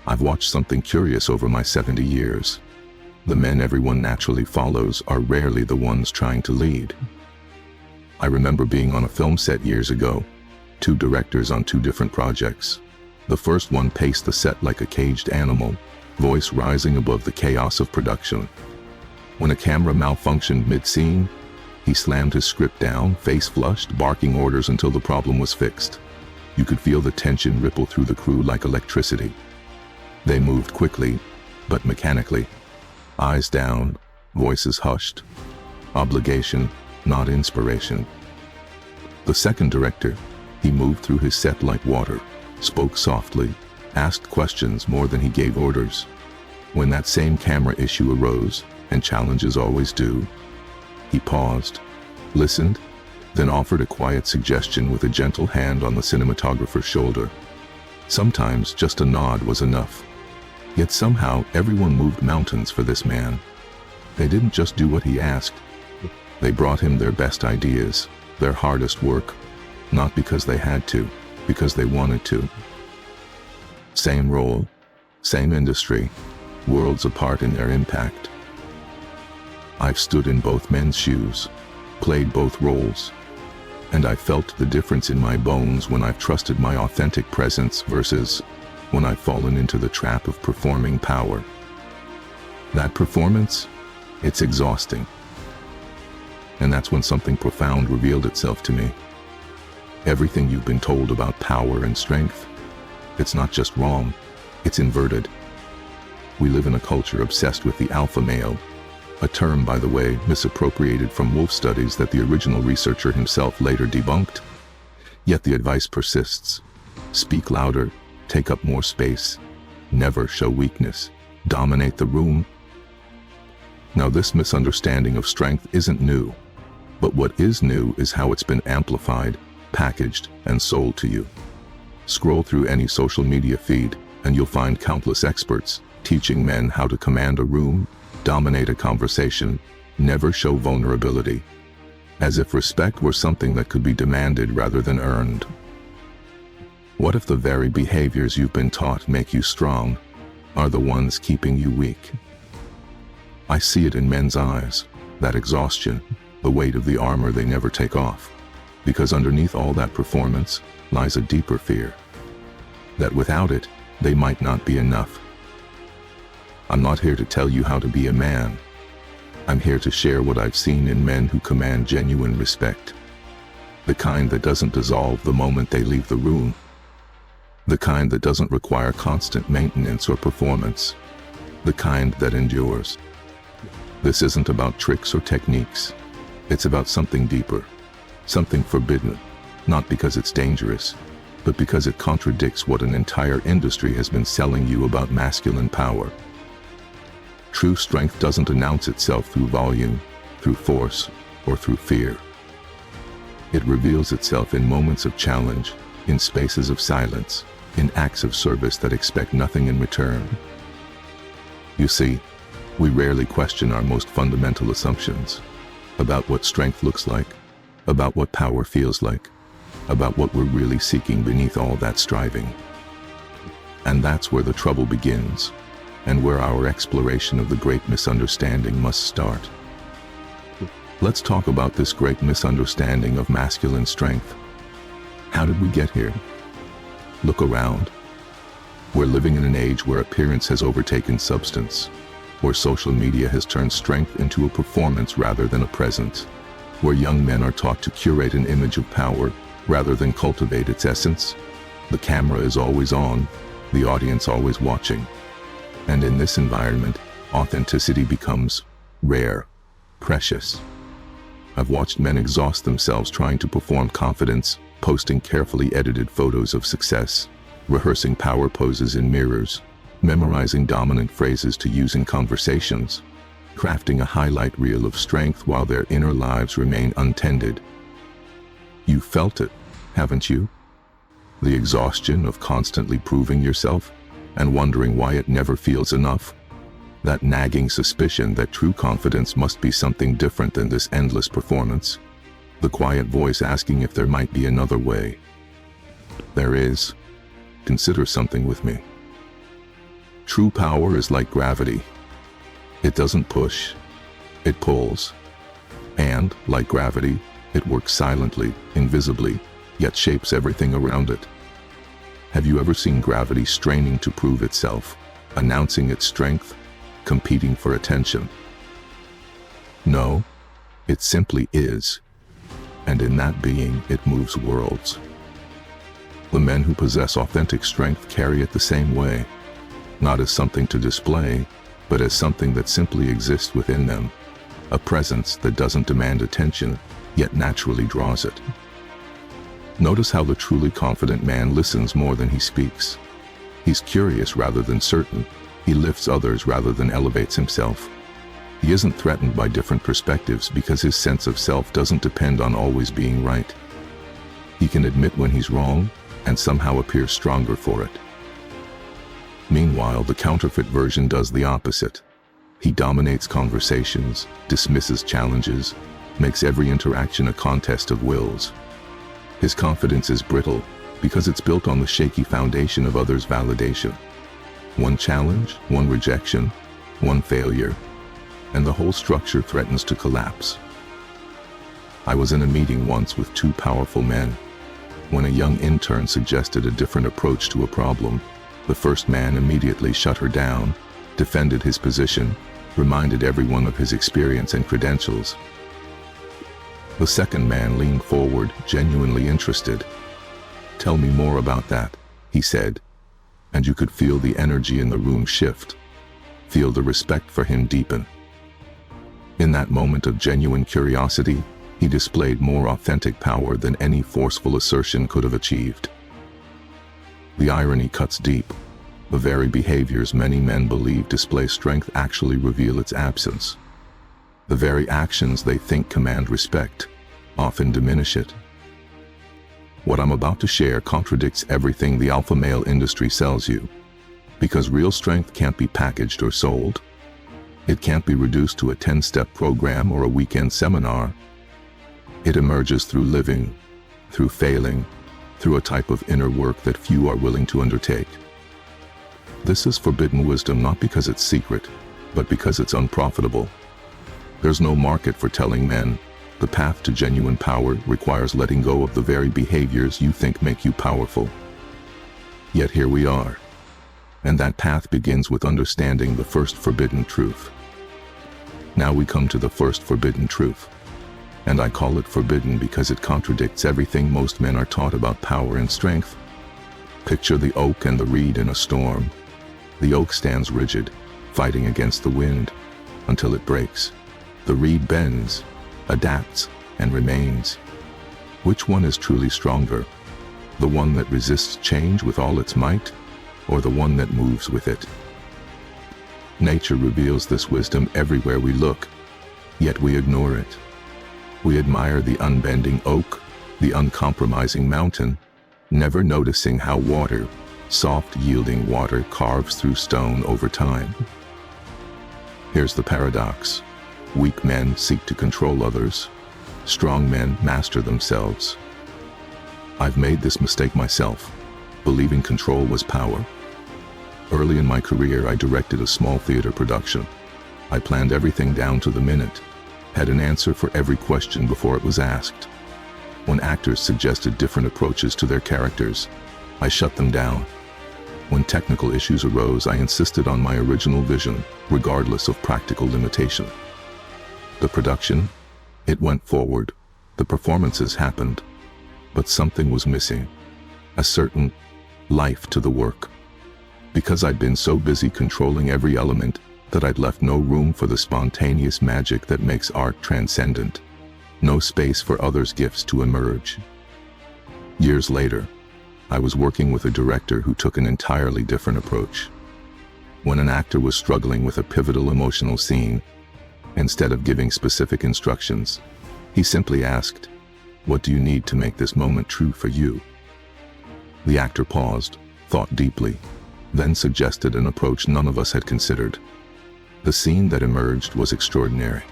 I've watched something curious over my 70 years. The men everyone naturally follows are rarely the ones trying to lead. I remember being on a film set years ago, two directors on two different projects. The first one paced the set like a caged animal, voice rising above the chaos of production. When a camera malfunctioned mid-scene, he slammed his script down, face flushed, barking orders until the problem was fixed. You could feel the tension ripple through the crew like electricity. They moved quickly, but mechanically. Eyes down, voices hushed. Obligation, not inspiration. The second director, he moved through his set like water, spoke softly, asked questions more than he gave orders. When that same camera issue arose, and challenges always do, he paused, listened, then offered a quiet suggestion with a gentle hand on the cinematographer's shoulder. Sometimes just a nod was enough. Yet somehow everyone moved mountains for this man. They didn't just do what he asked. They brought him their best ideas, their hardest work, not because they had to, because they wanted to. Same role, same industry, worlds apart in their impact. I've stood in both men's shoes, played both roles, and I felt the difference in my bones when I've trusted my authentic presence versus when I've fallen into the trap of performing power. That performance, it's exhausting. And that's when something profound revealed itself to me. Everything you've been told about power and strength, it's not just wrong, it's inverted. We live in a culture obsessed with the alpha male, a term, by the way, misappropriated from wolf studies that the original researcher himself later debunked. Yet the advice persists. Speak louder, take up more space, never show weakness, dominate the room. Now, this misunderstanding of strength isn't new, but what is new is how it's been amplified, packaged, and sold to you. Scroll through any social media feed, and you'll find countless experts teaching men how to command a room, dominate a conversation, never show vulnerability, as if respect were something that could be demanded rather than earned. What if the very behaviors you've been taught make you strong are the ones keeping you weak? I see it in men's eyes, that exhaustion, the weight of the armor they never take off, because underneath all that performance lies a deeper fear, that without it, they might not be enough. I'm not here to tell you how to be a man. I'm here to share what I've seen in men who command genuine respect, the kind that doesn't dissolve the moment they leave the room, the kind that doesn't require constant maintenance or performance, the kind that endures. This isn't about tricks or techniques. It's about something deeper, something forbidden, not because it's dangerous, but because it contradicts what an entire industry has been selling you about masculine power. True strength doesn't announce itself through volume, through force, or through fear. It reveals itself in moments of challenge, in spaces of silence, in acts of service that expect nothing in return. You see, we rarely question our most fundamental assumptions about what strength looks like, about what power feels like, about what we're really seeking beneath all that striving. And that's where the trouble begins, and where our exploration of the great misunderstanding must start. Let's talk about this great misunderstanding of masculine strength. How did we get here? Look around. We're living in an age where appearance has overtaken substance, where social media has turned strength into a performance rather than a presence, where young men are taught to curate an image of power rather than cultivate its essence. The camera is always on, the audience always watching. And in this environment, authenticity becomes rare, precious. I've watched men exhaust themselves trying to perform confidence, posting carefully edited photos of success, rehearsing power poses in mirrors, memorizing dominant phrases to use in conversations, crafting a highlight reel of strength while their inner lives remain untended. You felt it, haven't you? The exhaustion of constantly proving yourself and wondering why it never feels enough. That nagging suspicion that true confidence must be something different than this endless performance. The quiet voice asking if there might be another way. There is. Consider something with me. True power is like gravity. It doesn't push, it pulls. And, like gravity, it works silently, invisibly, yet shapes everything around it. Have you ever seen gravity straining to prove itself, announcing its strength, competing for attention? No, it simply is. And in that being, it moves worlds. The men who possess authentic strength carry it the same way, not as something to display, but as something that simply exists within them, a presence that doesn't demand attention, yet naturally draws it. Notice how the truly confident man listens more than he speaks. He's curious rather than certain. He lifts others rather than elevates himself. He isn't threatened by different perspectives because his sense of self doesn't depend on always being right. He can admit when he's wrong and somehow appear stronger for it. Meanwhile, the counterfeit version does the opposite. He dominates conversations, dismisses challenges, makes every interaction a contest of wills. His confidence is brittle because it's built on the shaky foundation of others' validation. One challenge, one rejection, one failure, and the whole structure threatens to collapse. I was in a meeting once with two powerful men. When a young intern suggested a different approach to a problem, the first man immediately shut her down, defended his position, reminded everyone of his experience and credentials. The second man leaned forward, genuinely interested. "Tell me more about that," he said, and you could feel the energy in the room shift, feel the respect for him deepen. In that moment of genuine curiosity, he displayed more authentic power than any forceful assertion could have achieved. The irony cuts deep. The very behaviors many men believe display strength actually reveal its absence. The very actions they think command respect often diminish it. What I'm about to share contradicts everything the alpha male industry sells you, because real strength can't be packaged or sold. It can't be reduced to a 10-step program or a weekend seminar. It emerges through living, through failing, through a type of inner work that few are willing to undertake. This is forbidden wisdom not because it's secret, but because it's unprofitable. There's no market for telling men, the path to genuine power requires letting go of the very behaviors you think make you powerful. Yet here we are. And that path begins with understanding the first forbidden truth. Now we come to the first forbidden truth. And I call it forbidden because it contradicts everything most men are taught about power and strength. Picture the oak and the reed in a storm. The oak stands rigid, fighting against the wind, until it breaks. The reed bends, adapts, and remains. Which one is truly stronger? The one that resists change with all its might, or the one that moves with it? Nature reveals this wisdom everywhere we look, yet we ignore it. We admire the unbending oak, the uncompromising mountain, never noticing how water, soft yielding water, carves through stone over time. Here's the paradox. Weak men seek to control others. Strong men master themselves. I've made this mistake myself, believing control was power. Early in my career, I directed a small theater production. I planned everything down to the minute, had an answer for every question before it was asked. When actors suggested different approaches to their characters, I shut them down. When technical issues arose, I insisted on my original vision, regardless of practical limitation. The production, it went forward. The performances happened. But something was missing. A certain life to the work. Because I'd been so busy controlling every element that I'd left no room for the spontaneous magic that makes art transcendent. No space for others' gifts to emerge. Years later, I was working with a director who took an entirely different approach. When an actor was struggling with a pivotal emotional scene, instead of giving specific instructions, he simply asked, "What do you need to make this moment true for you?" The actor paused, thought deeply, then suggested an approach none of us had considered. The scene that emerged was extraordinary.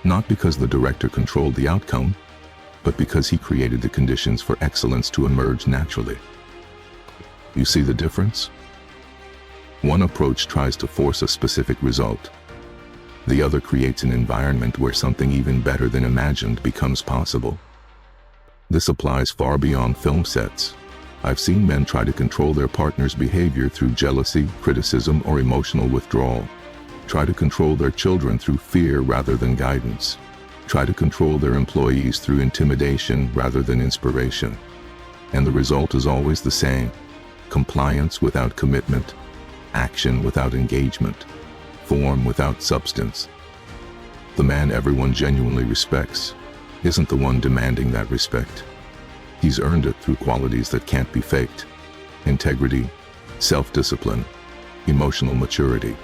Not because the director controlled the outcome, but because he created the conditions for excellence to emerge naturally. You see the difference? One approach tries to force a specific result. The other creates an environment where something even better than imagined becomes possible. This applies far beyond film sets. I've seen men try to control their partner's behavior through jealousy, criticism, or emotional withdrawal. Try to control their children through fear rather than guidance. Try to control their employees through intimidation rather than inspiration. And the result is always the same: compliance without commitment, action without engagement, form without substance. The man everyone genuinely respects isn't the one demanding that respect. He's earned it through qualities that can't be faked: integrity, self-discipline, emotional maturity,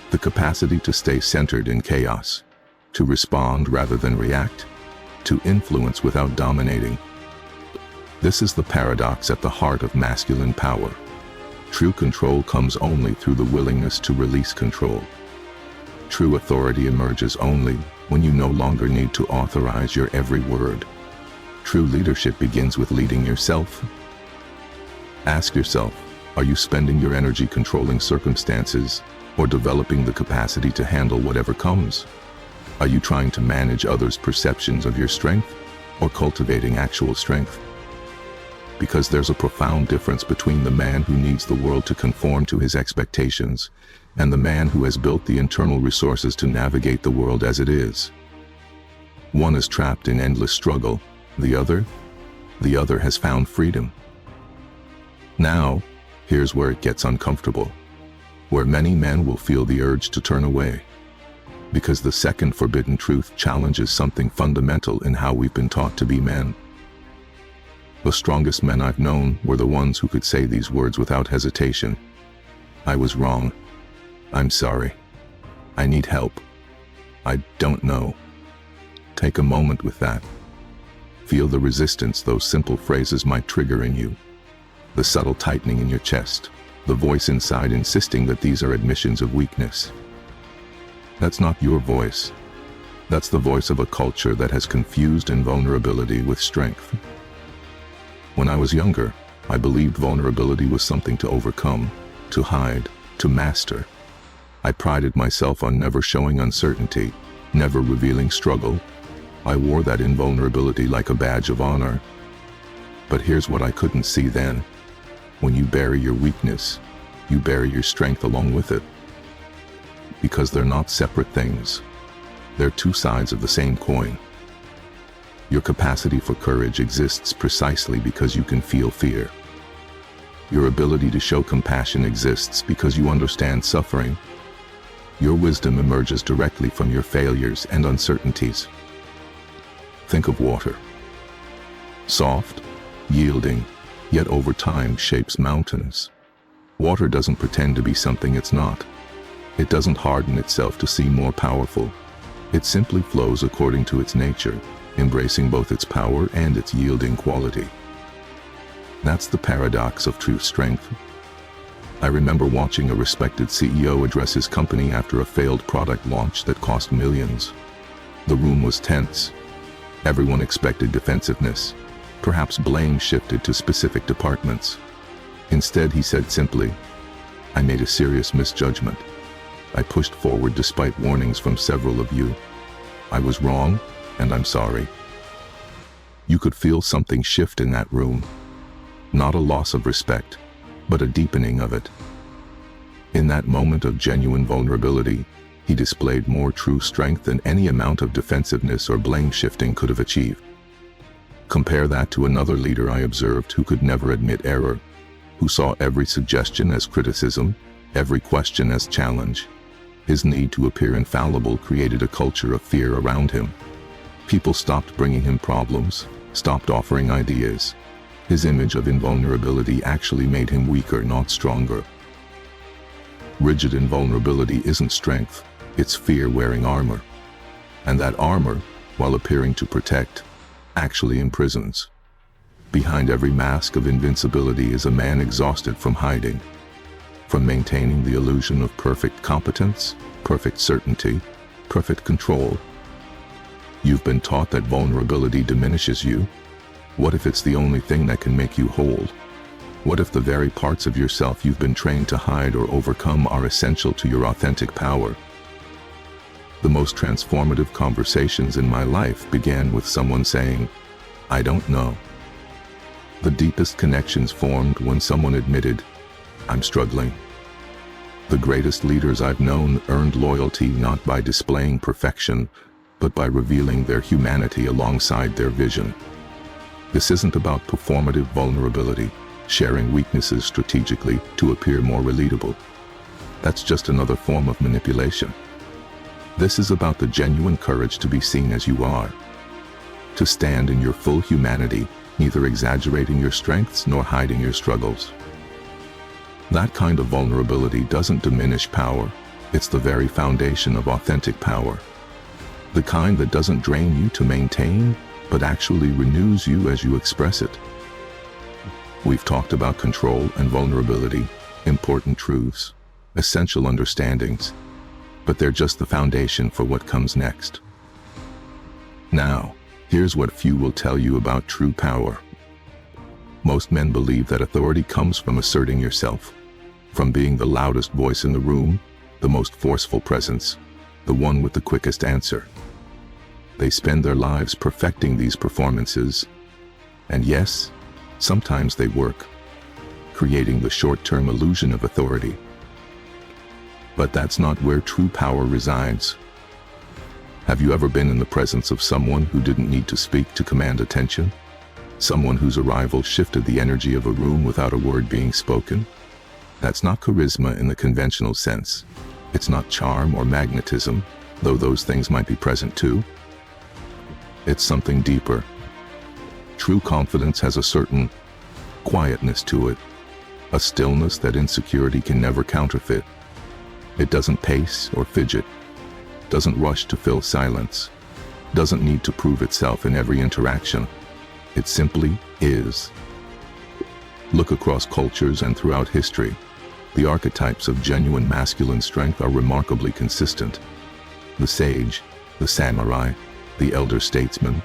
the capacity to stay centered in chaos, to respond rather than react, to influence without dominating. This is the paradox at the heart of masculine power. True control comes only through the willingness to release control. True authority emerges only when you no longer need to authorize your every word. True leadership begins with leading yourself. Ask yourself, are you spending your energy controlling circumstances or developing the capacity to handle whatever comes? Are you trying to manage others' perceptions of your strength or cultivating actual strength? Because there's a profound difference between the man who needs the world to conform to his expectations and the man who has built the internal resources to navigate the world as it is. One is trapped in endless struggle, the other has found freedom. Now, here's where it gets uncomfortable, where many men will feel the urge to turn away, because the second forbidden truth challenges something fundamental in how we've been taught to be men. The strongest men I've known were the ones who could say these words without hesitation: I was wrong. I'm sorry. I need help. I don't know. Take a moment with that. Feel the resistance those simple phrases might trigger in you, the subtle tightening in your chest, the voice inside insisting that these are admissions of weakness. That's not your voice. That's the voice of a culture that has confused invulnerability with strength. When I was younger, I believed vulnerability was something to overcome, to hide, to master. I prided myself on never showing uncertainty, never revealing struggle. I wore that invulnerability like a badge of honor. But here's what I couldn't see then. When you bury your weakness, you bury your strength along with it. Because they're not separate things. They're two sides of the same coin. Your capacity for courage exists precisely because you can feel fear. Your ability to show compassion exists because you understand suffering. Your wisdom emerges directly from your failures and uncertainties. Think of water. Soft, yielding, yet over time shapes mountains. Water doesn't pretend to be something it's not. It doesn't harden itself to seem more powerful. It simply flows according to its nature, embracing both its power and its yielding quality. That's the paradox of true strength. I remember watching a respected CEO address his company after a failed product launch that cost millions. The room was tense. Everyone expected defensiveness. Perhaps blame shifted to specific departments. Instead, he said simply, "I made a serious misjudgment. I pushed forward despite warnings from several of you. I was wrong, and I'm sorry." You could feel something shift in that room. Not a loss of respect, but a deepening of it. In that moment of genuine vulnerability, he displayed more true strength than any amount of defensiveness or blame shifting could have achieved. Compare that to another leader I observed who could never admit error, who saw every suggestion as criticism, every question as challenge. His need to appear infallible created a culture of fear around him. People stopped bringing him problems, stopped offering ideas. His image of invulnerability actually made him weaker, not stronger. Rigid invulnerability isn't strength, it's fear wearing armor. And that armor, while appearing to protect, actually imprisons. Behind every mask of invincibility is a man exhausted from hiding, from maintaining the illusion of perfect competence, perfect certainty, perfect control. You've been taught that vulnerability diminishes you. What if it's the only thing that can make you whole? What if the very parts of yourself you've been trained to hide or overcome are essential to your authentic power? The most transformative conversations in my life began with someone saying, "I don't know." The deepest connections formed when someone admitted, "I'm struggling." The greatest leaders I've known earned loyalty not by displaying perfection, but by revealing their humanity alongside their vision. This isn't about performative vulnerability, sharing weaknesses strategically to appear more relatable. That's just another form of manipulation. This is about the genuine courage to be seen as you are, to stand in your full humanity, neither exaggerating your strengths nor hiding your struggles. That kind of vulnerability doesn't diminish power. It's the very foundation of authentic power. The kind that doesn't drain you to maintain, but actually renews you as you express it. We've talked about control and vulnerability, important truths, essential understandings, but they're just the foundation for what comes next. Now, here's what few will tell you about true power. Most men believe that authority comes from asserting yourself, from being the loudest voice in the room, the most forceful presence, the one with the quickest answer. They spend their lives perfecting these performances, and yes, sometimes they work, creating the short-term illusion of authority. But that's not where true power resides. Have you ever been in the presence of someone who didn't need to speak to command attention? Someone whose arrival shifted the energy of a room without a word being spoken? That's not charisma in the conventional sense. It's not charm or magnetism, though those things might be present too. It's something deeper. True confidence has a certain quietness to it, a stillness that insecurity can never counterfeit. It doesn't pace or fidget, doesn't rush to fill silence, doesn't need to prove itself in every interaction. It simply is. Look across cultures and throughout history. The archetypes of genuine masculine strength are remarkably consistent. The sage, the samurai, the elder statesman,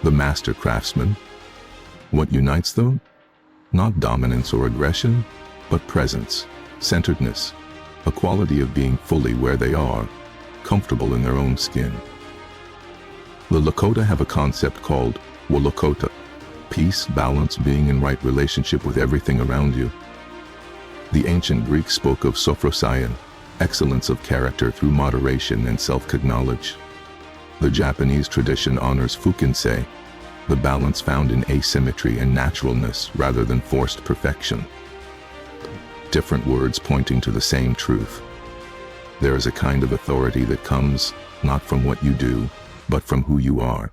the master craftsman. What unites them? Not dominance or aggression, but presence, centeredness, a quality of being fully where they are, comfortable in their own skin. The Lakota have a concept called Wolokota, peace, balance, being in right relationship with everything around you. The ancient Greeks spoke of sophrosion, excellence of character through moderation and self-knowledge. The Japanese tradition honors fukinsei, the balance found in asymmetry and naturalness rather than forced perfection. Different words pointing to the same truth. There is a kind of authority that comes not from what you do, but from who you are.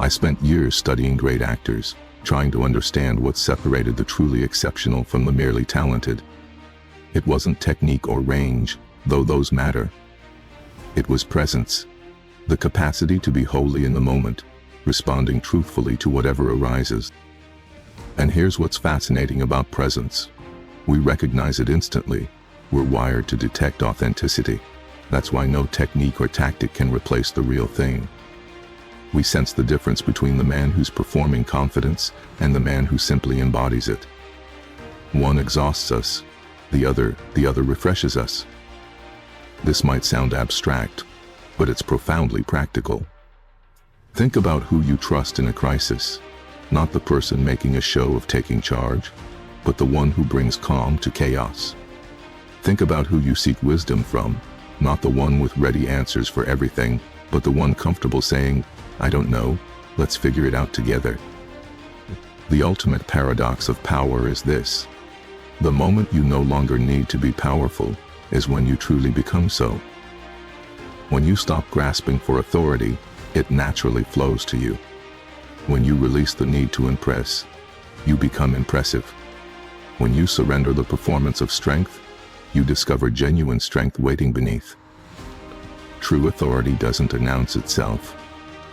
I spent years studying great actors, trying to understand what separated the truly exceptional from the merely talented. It wasn't technique or range, though those matter. It was presence, the capacity to be wholly in the moment, responding truthfully to whatever arises. And here's what's fascinating about presence. We recognize it instantly. We're wired to detect authenticity. That's why no technique or tactic can replace the real thing. We sense the difference between the man who's performing confidence and the man who simply embodies it. One exhausts us, the other refreshes us. This might sound abstract, but it's profoundly practical. Think about who you trust in a crisis, not the person making a show of taking charge, but the one who brings calm to chaos. Think about who you seek wisdom from, not the one with ready answers for everything, but the one comfortable saying, "I don't know, let's figure it out together." The ultimate paradox of power is this. The moment you no longer need to be powerful is when you truly become so. When you stop grasping for authority, it naturally flows to you. When you release the need to impress, you become impressive. When you surrender the performance of strength, you discover genuine strength waiting beneath. True authority doesn't announce itself,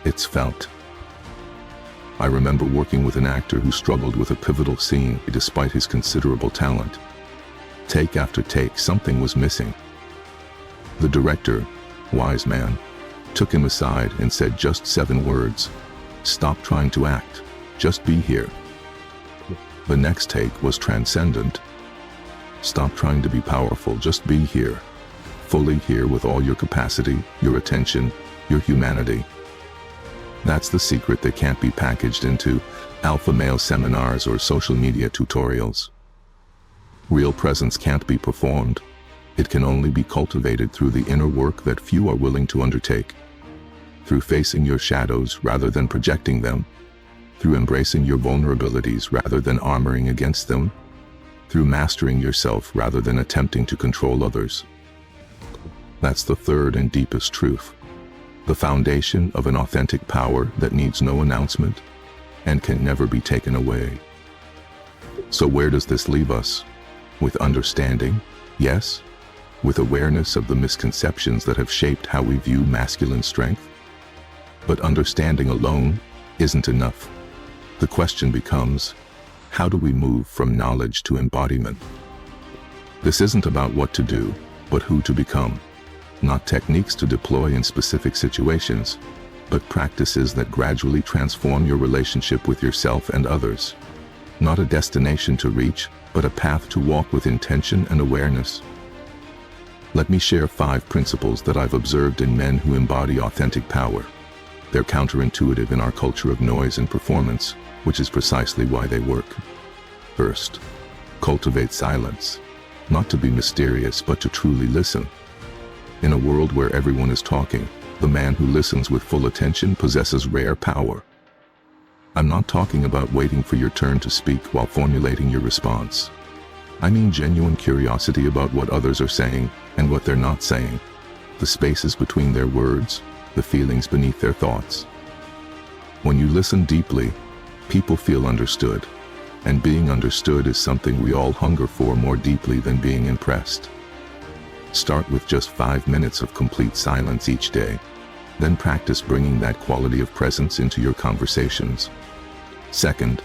it's felt. I remember working with an actor who struggled with a pivotal scene despite his considerable talent. Take after take, something was missing. The director, wise man, took him aside and said just 7 words. "Stop trying to act, just be here." The next take was transcendent. Stop trying to be powerful, just be here. Fully here with all your capacity, your attention, your humanity. That's the secret that can't be packaged into alpha male seminars or social media tutorials. Real presence can't be performed. It can only be cultivated through the inner work that few are willing to undertake. Through facing your shadows rather than projecting them. Through embracing your vulnerabilities rather than armoring against them. Through mastering yourself rather than attempting to control others. That's the third and deepest truth. The foundation of an authentic power that needs no announcement and can never be taken away. So where does this leave us? With understanding, yes. With awareness of the misconceptions that have shaped how we view masculine strength. But understanding alone isn't enough. The question becomes, how do we move from knowledge to embodiment? This isn't about what to do, but who to become. Not techniques to deploy in specific situations, but practices that gradually transform your relationship with yourself and others. Not a destination to reach, but a path to walk with intention and awareness. Let me share 5 principles that I've observed in men who embody authentic power. They're counterintuitive in our culture of noise and performance, which is precisely why they work. First, cultivate silence. Not to be mysterious, but to truly listen. In a world where everyone is talking, the man who listens with full attention possesses rare power. I'm not talking about waiting for your turn to speak while formulating your response. I mean genuine curiosity about what others are saying and what they're not saying, the spaces between their words, the feelings beneath their thoughts. When you listen deeply, people feel understood, and being understood is something we all hunger for more deeply than being impressed. Start with just 5 minutes of complete silence each day, then practice bringing that quality of presence into your conversations. Second,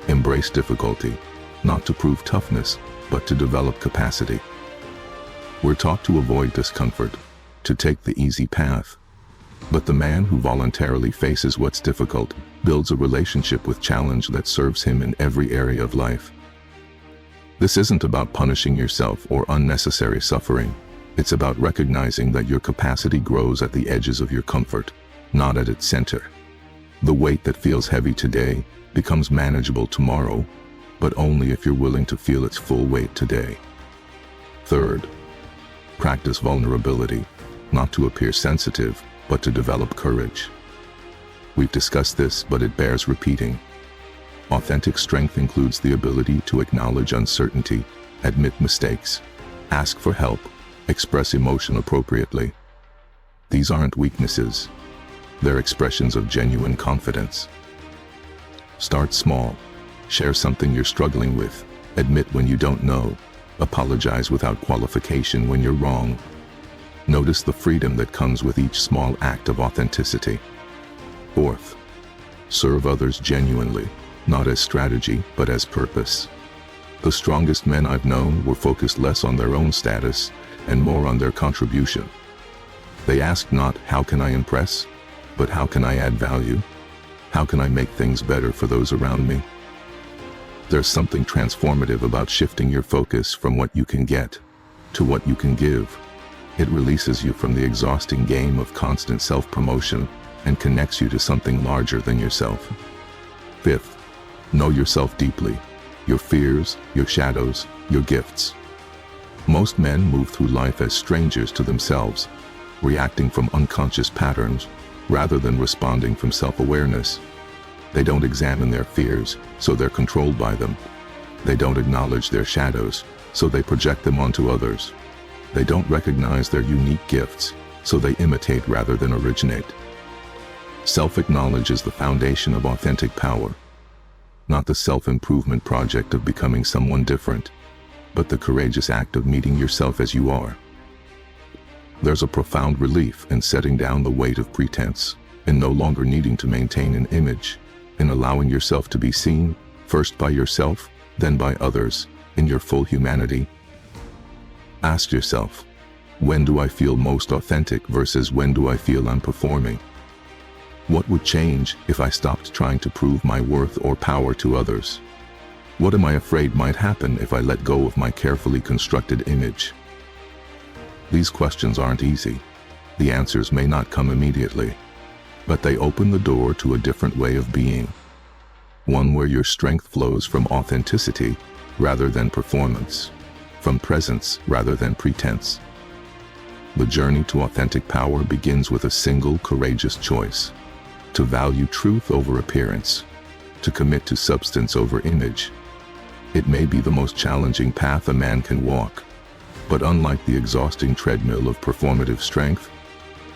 embrace difficulty, not to prove toughness, but to develop capacity. We're taught to avoid discomfort, to take the easy path. But the man who voluntarily faces what's difficult builds a relationship with challenge that serves him in every area of life. This isn't about punishing yourself or unnecessary suffering. It's about recognizing that your capacity grows at the edges of your comfort, not at its center. The weight that feels heavy today becomes manageable tomorrow, but only if you're willing to feel its full weight today. Third, practice vulnerability, not to appear sensitive, but to develop courage. We've discussed this, but it bears repeating. Authentic strength includes the ability to acknowledge uncertainty, admit mistakes, ask for help, express emotion appropriately. These aren't weaknesses. They're expressions of genuine confidence. Start small. Share something you're struggling with. Admit when you don't know. Apologize without qualification when you're wrong. Notice the freedom that comes with each small act of authenticity. Fourth, serve others genuinely, not as strategy, but as purpose. The strongest men I've known were focused less on their own status and more on their contribution. They asked not, how can I impress, but how can I add value? How can I make things better for those around me? There's something transformative about shifting your focus from what you can get to what you can give. It releases you from the exhausting game of constant self-promotion and connects you to something larger than yourself. Fifth, know yourself deeply, your fears, your shadows, your gifts. Most men move through life as strangers to themselves, reacting from unconscious patterns rather than responding from self-awareness. They don't examine their fears, so they're controlled by them. They don't acknowledge their shadows, so they project them onto others. They don't recognize their unique gifts, so they imitate rather than originate. Self-acknowledge is the foundation of authentic power, not the self-improvement project of becoming someone different, but the courageous act of meeting yourself as you are. There's a profound relief in setting down the weight of pretense, in no longer needing to maintain an image, in allowing yourself to be seen, first by yourself, then by others, in your full humanity. Ask yourself, when do I feel most authentic versus when do I feel I'm performing? What would change if I stopped trying to prove my worth or power to others? What am I afraid might happen if I let go of my carefully constructed image? These questions aren't easy. The answers may not come immediately, but they open the door to a different way of being. One where your strength flows from authenticity rather than performance, from presence rather than pretense. The journey to authentic power begins with a single courageous choice: to value truth over appearance, to commit to substance over image. It may be the most challenging path a man can walk, but unlike the exhausting treadmill of performative strength,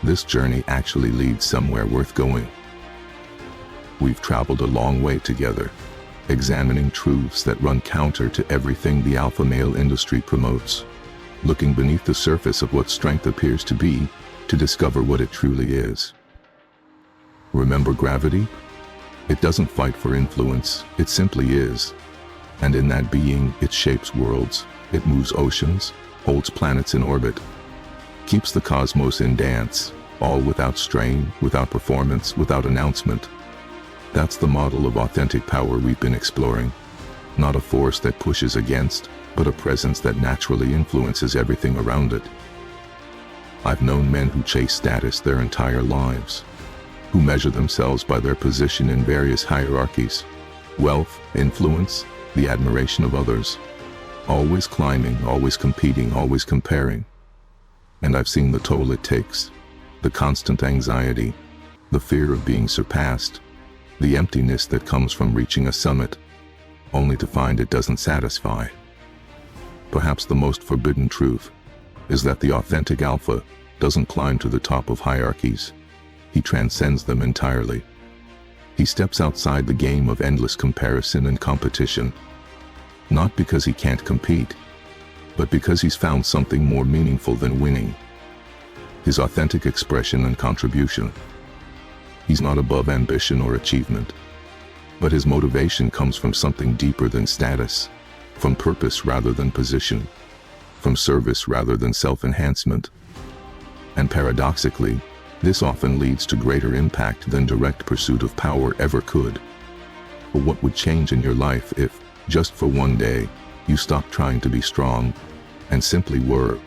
this journey actually leads somewhere worth going. We've traveled a long way together, examining truths that run counter to everything the alpha male industry promotes, looking beneath the surface of what strength appears to be to discover what it truly is. Remember gravity? It doesn't fight for influence, it simply is. And in that being, it shapes worlds, it moves oceans, holds planets in orbit, keeps the cosmos in dance, all without strain, without performance, without announcement. That's the model of authentic power we've been exploring. Not a force that pushes against, but a presence that naturally influences everything around it. I've known men who chase status their entire lives, who measure themselves by their position in various hierarchies, wealth, influence, the admiration of others, always climbing, always competing, always comparing. And I've seen the toll it takes, the constant anxiety, the fear of being surpassed, the emptiness that comes from reaching a summit, only to find it doesn't satisfy. Perhaps the most forbidden truth is that the authentic alpha doesn't climb to the top of hierarchies. He transcends them entirely. He steps outside the game of endless comparison and competition, not because he can't compete, but because he's found something more meaningful than winning: his authentic expression and contribution. He's not above ambition or achievement, but his motivation comes from something deeper than status, from purpose rather than position, from service rather than self-enhancement. And paradoxically, this often leads to greater impact than direct pursuit of power ever could. But what would change in your life if, just for one day, you stopped trying to be strong and simply were?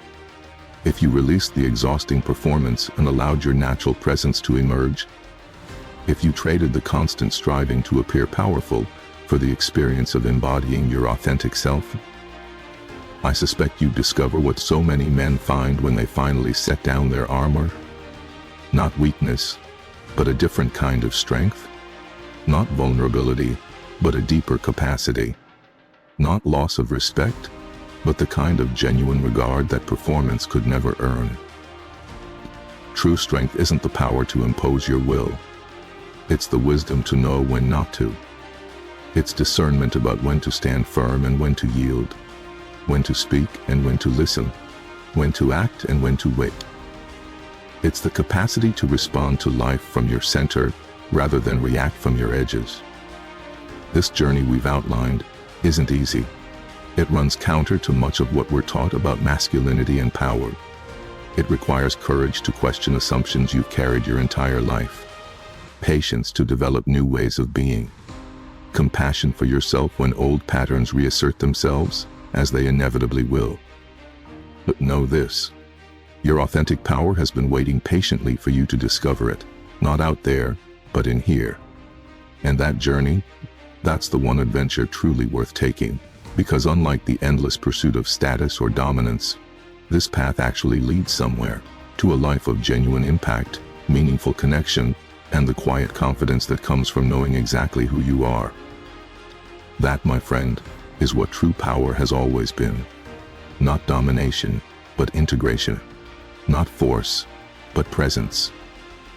If you released the exhausting performance and allowed your natural presence to emerge? If you traded the constant striving to appear powerful for the experience of embodying your authentic self? I suspect you'd discover what so many men find when they finally set down their armor. Not weakness, but a different kind of strength. Not vulnerability, but a deeper capacity. Not loss of respect, but the kind of genuine regard that performance could never earn. True strength isn't the power to impose your will. It's the wisdom to know when not to. It's discernment about when to stand firm and when to yield, when to speak and when to listen, when to act and when to wait. It's the capacity to respond to life from your center rather than react from your edges. This journey we've outlined isn't easy. It runs counter to much of what we're taught about masculinity and power. It requires courage to question assumptions you've carried your entire life, patience to develop new ways of being, compassion for yourself when old patterns reassert themselves, as they inevitably will. But know this: your authentic power has been waiting patiently for you to discover it, not out there, but in here. And that journey, that's the one adventure truly worth taking, because unlike the endless pursuit of status or dominance, this path actually leads somewhere, to a life of genuine impact, meaningful connection, and the quiet confidence that comes from knowing exactly who you are. That, my friend, is what true power has always been. Not domination, but integration. Not force, but presence.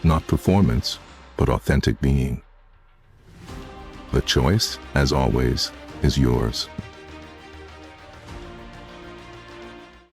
Not performance, but authentic being. The choice, as always, is yours.